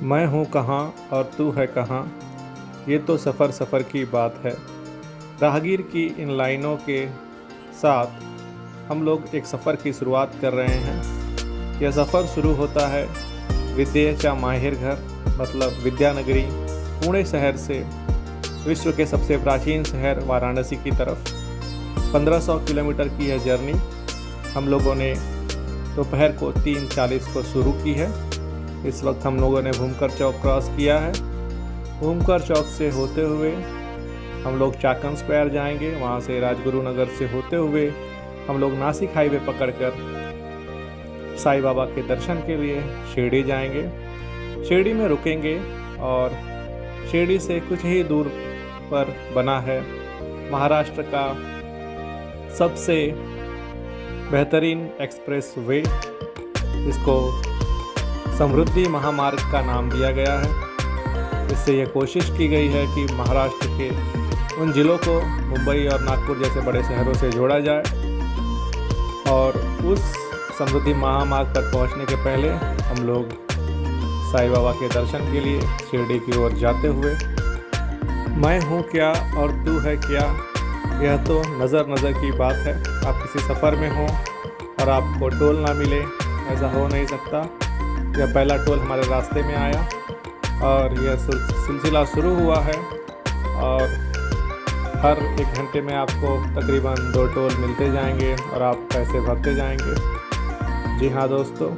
मैं हूँ कहाँ और तू है कहाँ, ये तो सफ़र की बात है। राहगीर की इन लाइनों के साथ हम लोग एक सफ़र की शुरुआत कर रहे हैं। यह सफ़र शुरू होता है विद्येचा माहिर घर मतलब विद्यानगरी पुणे शहर से विश्व के सबसे प्राचीन शहर वाराणसी की तरफ। 1500 किलोमीटर की यह जर्नी हम लोगों ने दोपहर को 3:40 को शुरू की है। इस वक्त हम लोगों ने भूमकर चौक क्रॉस किया है। भूमकर चौक से होते हुए हम लोग चाकन स्क्वायर जाएंगे, वहाँ से राजगुरु नगर से होते हुए हम लोग नासिक हाईवे पकड़कर साईं बाबा के दर्शन के लिए शिरडी जाएंगे। शिरडी में रुकेंगे और शिरडी से कुछ ही दूर पर बना है महाराष्ट्र का सबसे बेहतरीन एक्सप्रेस वे, इसको समृद्धि महामार्ग का नाम दिया गया है। इससे यह कोशिश की गई है कि महाराष्ट्र के उन जिलों को मुंबई और नागपुर जैसे बड़े शहरों से जोड़ा जाए। और उस समृद्धि महामार्ग पर पहुंचने के पहले हम लोग साईं बाबा के दर्शन के लिए शिरडी की ओर जाते हुए मैं हूँ क्या और तू है क्या, यह तो नज़र की बात है। आप किसी सफ़र में हो और आपको टोल ना मिले, ऐसा हो नहीं सकता। यह पहला टोल हमारे रास्ते में आया और यह सिलसिला शुरू हुआ है और हर 1 घंटे में आपको तकरीबन 2 टोल मिलते जाएंगे और आप पैसे भरते जाएंगे। जी हाँ दोस्तों,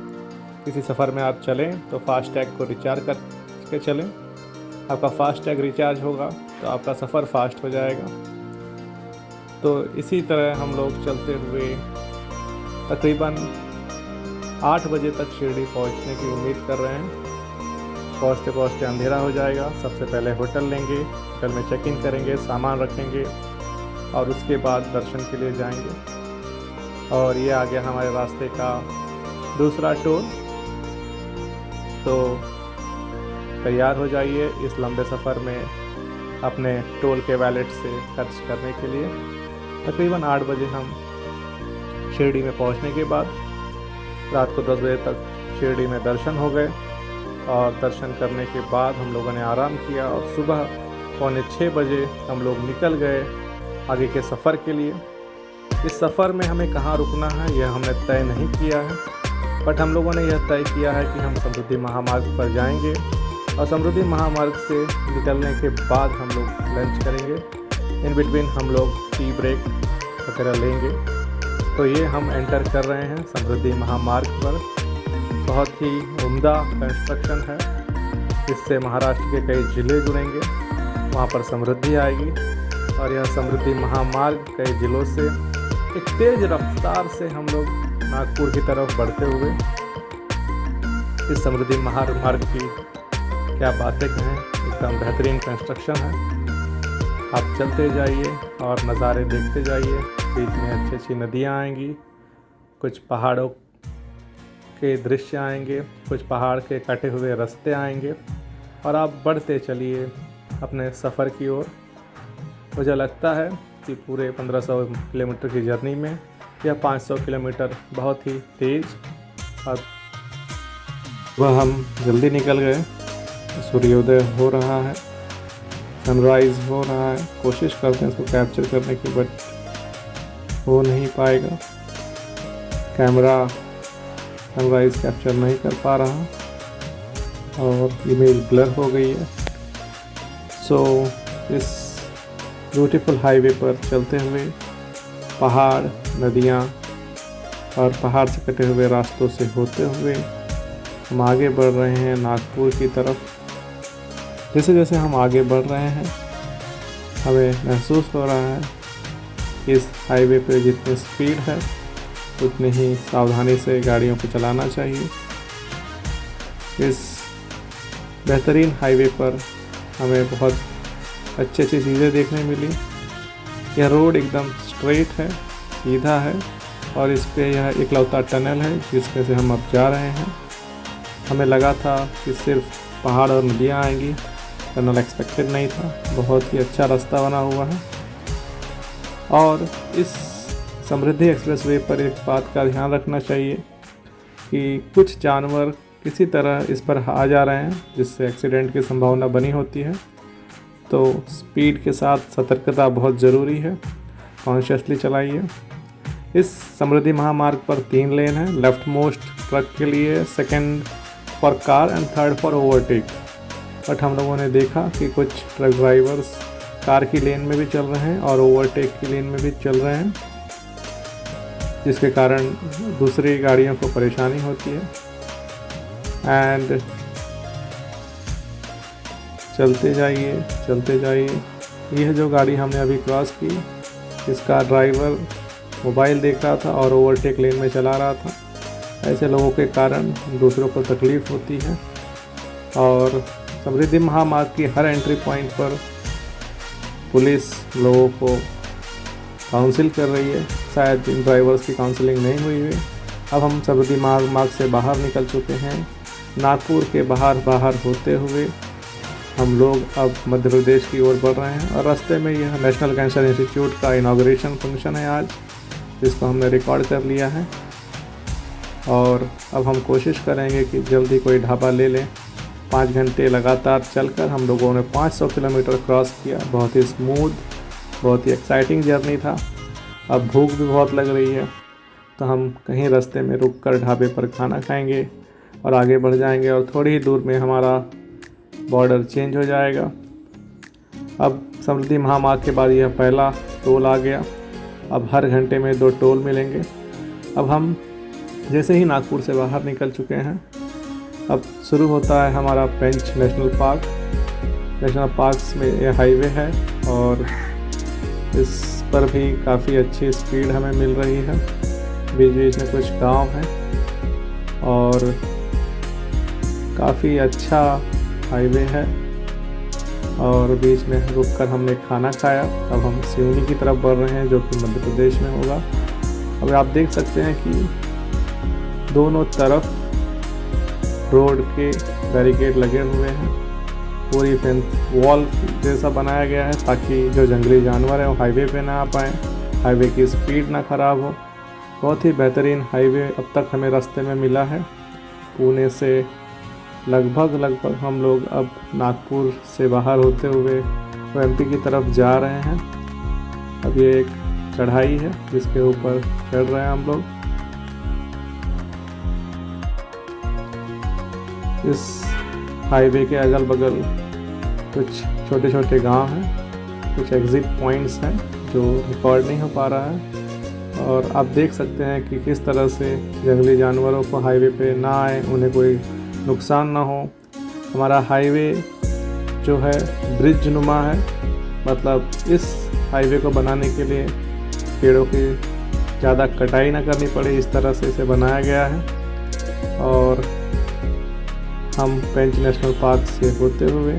किसी सफ़र में आप चलें तो फास्टैग को रिचार्ज करके चलें। आपका फास्टैग रिचार्ज होगा तो आपका सफ़र फास्ट हो जाएगा। तो इसी तरह हम लोग चलते हुए तकरीबन 8 बजे तक शिरडी पहुंचने की उम्मीद कर रहे हैं। पहुंचते पहुंचते अंधेरा हो जाएगा। सबसे पहले होटल लेंगे, होटल में चेक इन करेंगे, सामान रखेंगे और उसके बाद दर्शन के लिए जाएंगे। और ये आ गया हमारे रास्ते का दूसरा टोल। तो तैयार हो जाइए इस लंबे सफ़र में अपने टोल के वैलेट से खर्च करने के लिए। तकरीबन 8 बजे हम शिरडी में पहुंचने के बाद रात को 10 बजे तक शिरडी में दर्शन हो गए और दर्शन करने के बाद हम लोगों ने आराम किया और सुबह 5:45 बजे हम लोग निकल गए आगे के सफ़र के लिए। इस सफ़र में हमें कहाँ रुकना है यह हमने तय नहीं किया है, बट हम लोगों ने यह तय किया है कि हम समृद्धि महामार्ग पर जाएंगे और समृद्धि महामार्ग से निकलने के बाद हम लोग लंच करेंगे। इन बिटवीन हम लोग टी ब्रेक वगैरह लेंगे। तो ये हम एंटर कर रहे हैं समृद्धि महामार्ग पर। बहुत ही उम्दा कंस्ट्रक्शन है। इससे महाराष्ट्र के कई ज़िले जुड़ेंगे, वहाँ पर समृद्धि आएगी और यह समृद्धि महामार्ग कई ज़िलों से एक तेज़ रफ्तार से हम लोग नागपुर की तरफ बढ़ते हुए इस समृद्धि महामार्ग की क्या बातें कहें, एकदम बेहतरीन कंस्ट्रक्शन है। आप चलते जाइए और नज़ारे देखते जाइए। बीच में अच्छी अच्छी नदियाँ आएंगी, कुछ पहाड़ों के दृश्य आएंगे, कुछ पहाड़ के कटे हुए रास्ते आएंगे और आप बढ़ते चलिए अपने सफ़र की ओर। मुझे लगता है कि पूरे 1500 किलोमीटर की जर्नी में यह 500 किलोमीटर बहुत ही तेज़ और वह हम जल्दी निकल गए। सूर्योदय हो रहा है, सनराइज़ हो रहा है। कोशिश करते हैं इसको कैप्चर करने की, बट हो नहीं पाएगा। कैमरा सनराइज़ कैप्चर नहीं कर पा रहा और इमेज ब्लर हो गई है। सो इस ब्यूटीफुल हाईवे पर चलते हुए पहाड़, नदियाँ और पहाड़ से कटे हुए रास्तों से होते हुए हम आगे बढ़ रहे हैं नागपुर की तरफ। जैसे जैसे हम आगे बढ़ रहे हैं हमें महसूस हो रहा है कि इस हाईवे पे जितनी स्पीड है उतनी ही सावधानी से गाड़ियों को चलाना चाहिए। इस बेहतरीन हाईवे पर हमें बहुत अच्छी अच्छी चीज़ें देखने मिली। यह रोड एकदम स्ट्रेट है, सीधा है और इस पे यह इकलौता टनल है जिसमें से हम अब जा रहे हैं। हमें लगा था कि सिर्फ पहाड़ और नदियाँ आएंगी, टनल एक्सपेक्टेड नहीं था। बहुत ही अच्छा रास्ता बना हुआ है। और इस समृद्धि एक्सप्रेस वे पर एक बात का ध्यान रखना चाहिए कि कुछ जानवर किसी तरह इस पर आ जा रहे हैं, जिससे एक्सीडेंट की संभावना बनी होती है। तो स्पीड के साथ सतर्कता बहुत ज़रूरी है, कॉन्शियसली चलाइए। इस समृद्धि महामार्ग पर 3 लेन हैं, लेफ्ट मोस्ट ट्रक के लिए, second for car and third for overtake. But हम लोगों ने देखा कि कुछ ट्रक ड्राइवर्स कार की लेन में भी चल रहे हैं और ओवरटेक की लेन में भी चल रहे हैं, जिसके कारण दूसरी गाड़ियों को परेशानी होती है। एंड चलते जाइए। यह जो गाड़ी हमने अभी क्रॉस की, इसका ड्राइवर मोबाइल देख रहा था और ओवरटेक लेन में चला रहा था। ऐसे लोगों के कारण दूसरों को तकलीफ़ होती है। और समृद्धि महामार्ग की हर एंट्री पॉइंट पर पुलिस लोगों को काउंसिल कर रही है। शायद इन ड्राइवर्स की काउंसलिंग नहीं हुई है। अब हम समृद्धि महामार्ग से बाहर निकल चुके हैं। नागपुर के बाहर होते हुए हम लोग अब मध्य प्रदेश की ओर बढ़ रहे हैं। और रास्ते में यह नेशनल कैंसर इंस्टीट्यूट का इनाग्रेशन फंक्शन है आज, जिसको हमने रिकॉर्ड कर लिया है। और अब हम कोशिश करेंगे कि जल्दी कोई ढाबा ले लें। 5 घंटे लगातार चलकर हम लोगों ने 500 किलोमीटर क्रॉस किया। बहुत ही स्मूथ, बहुत ही एक्साइटिंग जर्नी था। अब भूख भी बहुत लग रही है, तो हम कहीं रास्ते में रुककर ढाबे पर खाना खाएंगे और आगे बढ़ जाएंगे। और थोड़ी ही दूर में हमारा बॉर्डर चेंज हो जाएगा। अब समृद्धि महामार्ग के बाद यह पहला टोल आ गया। अब हर घंटे में 2 टोल मिलेंगे। अब हम जैसे ही नागपुर से बाहर निकल चुके हैं, अब शुरू होता है हमारा पेंच नेशनल पार्क। नेशनल पार्क में यह हाईवे है और इस पर भी काफ़ी अच्छी स्पीड हमें मिल रही है। बीच बीच में कुछ गांव हैं और काफ़ी अच्छा हाईवे है। और बीच में रुककर हमने खाना खाया। अब हम सिवनी की तरफ बढ़ रहे हैं, जो कि मध्य प्रदेश में होगा। अब आप देख सकते हैं कि दोनों तरफ रोड के बैरिकेड लगे हुए हैं। पूरी फेंस वॉल जैसा बनाया गया है, ताकि जो जंगली जानवर हैं वो हाईवे पे ना आ पाएँ, हाईवे की स्पीड ना ख़राब हो। बहुत ही बेहतरीन हाईवे अब तक हमें रास्ते में मिला है। पुणे से लगभग हम लोग अब नागपुर से बाहर होते हुए एमपी की तरफ जा रहे हैं। अब ये एक चढ़ाई है जिसके ऊपर चढ़ रहे हैं हम लोग। इस हाईवे के अगल बगल कुछ छोटे छोटे गांव हैं, कुछ एग्जिट पॉइंट्स हैं जो रिकॉर्ड नहीं हो पा रहा है। और आप देख सकते हैं कि किस तरह से जंगली जानवरों को हाईवे पे ना आए, उन्हें कोई नुकसान ना हो। हमारा हाईवे जो है ब्रिज नुमा है, मतलब इस हाईवे को बनाने के लिए पेड़ों की ज़्यादा कटाई ना करनी पड़े, इस तरह से इसे बनाया गया है। और हम पेंच नेशनल पार्क से होते हुए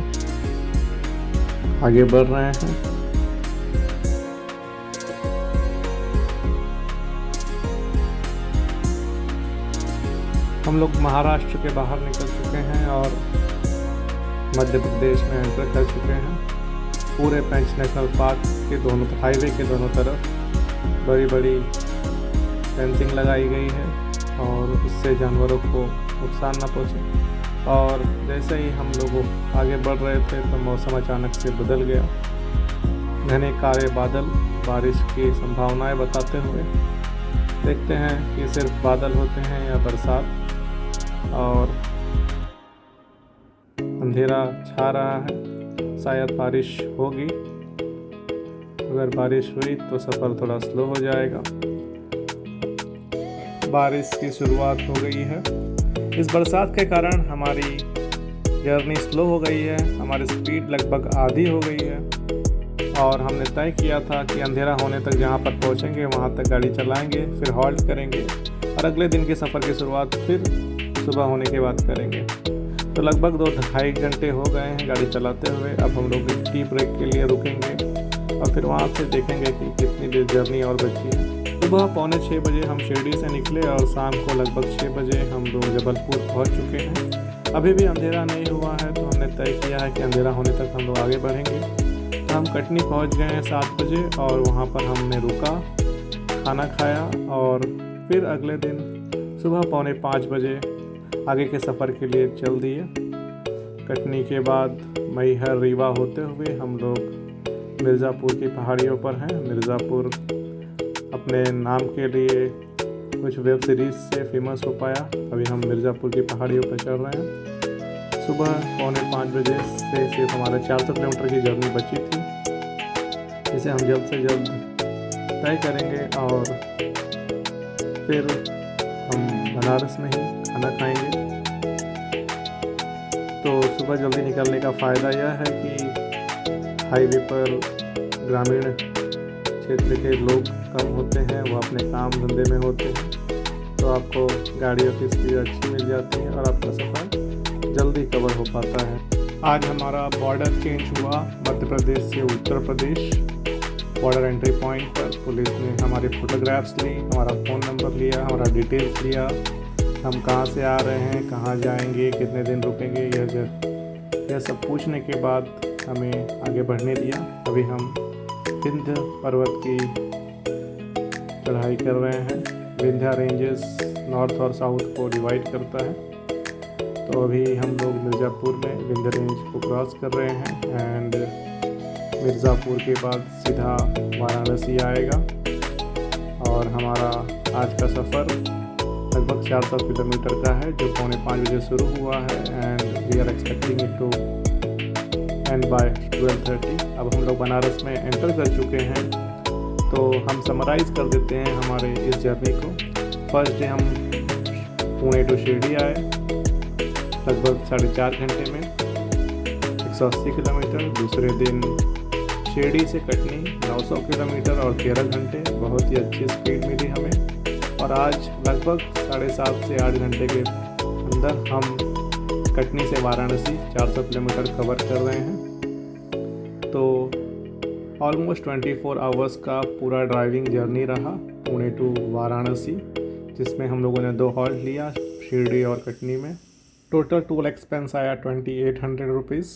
आगे बढ़ रहे हैं। हम लोग महाराष्ट्र के बाहर निकल चुके हैं और मध्य प्रदेश में एंटर कर चुके हैं। पूरे पेंच नेशनल पार्क के दोनों हाईवे के दोनों तरफ बड़ी बड़ी फेंसिंग लगाई गई है और उससे जानवरों को नुकसान ना पहुँचे। और जैसे ही हम लोग आगे बढ़ रहे थे तो मौसम अचानक से बदल गया। घने काले बादल बारिश की संभावनाएं बताते हुए, देखते हैं कि सिर्फ बादल होते हैं या बरसात। और अंधेरा छा रहा है, शायद बारिश होगी। अगर बारिश हुई तो सफ़र थोड़ा स्लो हो जाएगा। बारिश की शुरुआत हो गई है। इस बरसात के कारण हमारी जर्नी स्लो हो गई है, हमारी स्पीड लगभग आधी हो गई है। और हमने तय किया था कि अंधेरा होने तक जहाँ पर पहुँचेंगे वहाँ तक गाड़ी चलाएंगे, फिर हॉल्ट करेंगे और अगले दिन के सफ़र की शुरुआत फिर सुबह होने के बाद करेंगे। तो लगभग 2-2.5 घंटे हो गए हैं गाड़ी चलाते हुए। अब हम लोग टी ब्रेक के लिए रुकेंगे और फिर वहाँ से देखेंगे कि कितनी देर जर्नी और बची है। सुबह 5:45 बजे हम शिरडी से निकले और शाम को लगभग 6 बजे हम लोग जबलपुर पहुँच चुके हैं। अभी भी अंधेरा नहीं हुआ है, तो हमने तय किया है कि अंधेरा होने तक हम लोग आगे बढ़ेंगे। तो हम कटनी पहुँच गए हैं 7 बजे और वहाँ पर हमने रुका, खाना खाया और फिर अगले दिन सुबह 4:45 बजे आगे के सफ़र के लिए चल दिए। कटनी के बाद मैहर रीवा होते हुए हम लोग मिर्ज़ापुर की पहाड़ियों पर हैं। मिर्ज़ापुर अपने नाम के लिए कुछ वेब सीरीज़ से फेमस हो पाया। अभी हम मिर्ज़ापुर की पहाड़ियों पर चल रहे हैं। सुबह 4:45 बजे से सिर्फ हमारा 400 किलोमीटर की जर्नी बची थी, जिसे हम जल्द से जल्द तय करेंगे और फिर हम बनारस में ही खाना खाएंगे। तो सुबह जल्दी निकलने का फ़ायदा यह है कि हाईवे पर ग्रामीण क्षेत्र के लोग कम होते हैं, वो अपने काम धंधे में होते हैं, तो आपको गाड़ियों की स्पीड अच्छी मिल जाती है और आपका सफ़र जल्दी कवर हो पाता है। आज हमारा बॉर्डर चेंज हुआ मध्य प्रदेश से Uttar Pradesh. Border entry point पर पुलिस ने हमारे फ़ोटोग्राफ्स ली, हमारा फ़ोन नंबर लिया, हमारा डिटेल्स लिया, हम कहाँ से आ रहे हैं, कहाँ जाएंगे, कितने दिन रुकेंगे, यह सब पूछने के बाद हमें आगे बढ़ने दिया। अभी हम विंध्य पर्वत की चढ़ाई कर रहे हैं। विंध्या रेंजेस नॉर्थ और साउथ को डिवाइड करता है। तो अभी हम लोग मिर्ज़ापुर में विंध्य रेंज को क्रॉस कर रहे हैं एंड मिर्ज़ापुर के बाद सीधा वाराणसी आएगा और हमारा आज का सफ़र लगभग 400 किलोमीटर का है, जो 4:45 बजे शुरू हुआ है and we are expecting it to end by 12:30। अब हम लोग बनारस में एंटर कर चुके हैं, तो हम समराइज़ कर देते हैं हमारे इस जर्नी को। फर्स्ट डे हम पुणे टू शिरडी आए लगभग 4.5 घंटे में 180 किलोमीटर। दूसरे दिन शिरडी से कटनी 900 किलोमीटर और 13 घंटे, बहुत ही अच्छी स्पीड मिली हमें। और आज लगभग 7.5 से 8 घंटे के अंदर हम कटनी से वाराणसी 400 किलोमीटर कवर कर रहे हैं। तो ऑलमोस्ट 24 आवर्स का पूरा ड्राइविंग जर्नी रहा पुणे टू वाराणसी, जिसमें हम लोगों ने 2 हॉल्ट लिया शिरडी और कटनी में। टोटल टोल एक्सपेंस आया 2800 रुपीज़।